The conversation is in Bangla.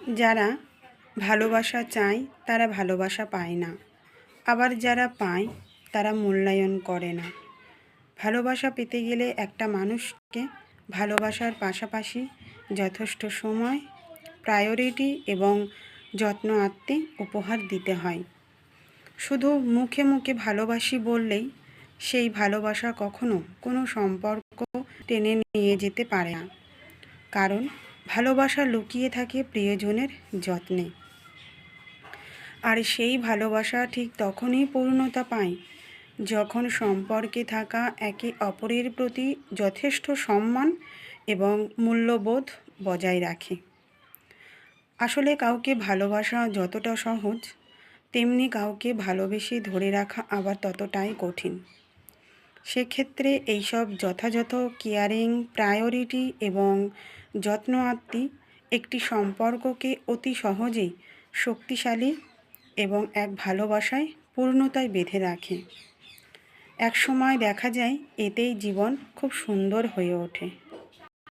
যারা ভালোবাসা চায় তারা ভালোবাসা পায় না, আবার যারা পায় তারা মূল্যায়ন করে না। ভালোবাসা পেতে গেলে একটা মানুষকে ভালোবাসার পাশাপাশি যথেষ্ট সময়, প্রায়োরিটি এবং যত্ন আত্মে উপহার দিতে হয়। শুধু মুখে মুখে ভালোবাসি বললেই সেই ভালোবাসা কখনো কোনো সম্পর্ক টেনে নিয়ে যেতে পারে না, কারণ ভালোবাসা লুকিয়ে থাকে প্রিয়জনের যত্নে। আর সেই ভালোবাসা ঠিক তখনই পূর্ণতা পায় যখন সম্পর্কে থাকা একে অপরের প্রতি যথেষ্ট সম্মান এবং মূল্যবোধ বজায় রাখে। আসলে কাউকে ভালোবাসা যতটা সহজ, তেমনি কাউকে ভালোবেসে ধরে রাখা আবার ততটাই কঠিন। সেক্ষেত্রে এইসব যথাযথ কেয়ারিং, প্রায়োরিটি এবং যত্ন আত্মি একটি সম্পর্ককে অতি সহজেই শক্তিশালী এবং এক ভালোবাসায় পূর্ণতায় বেঁধে রাখে। এক সময় দেখা যায় এতেই জীবন খুব সুন্দর হয়ে ওঠে।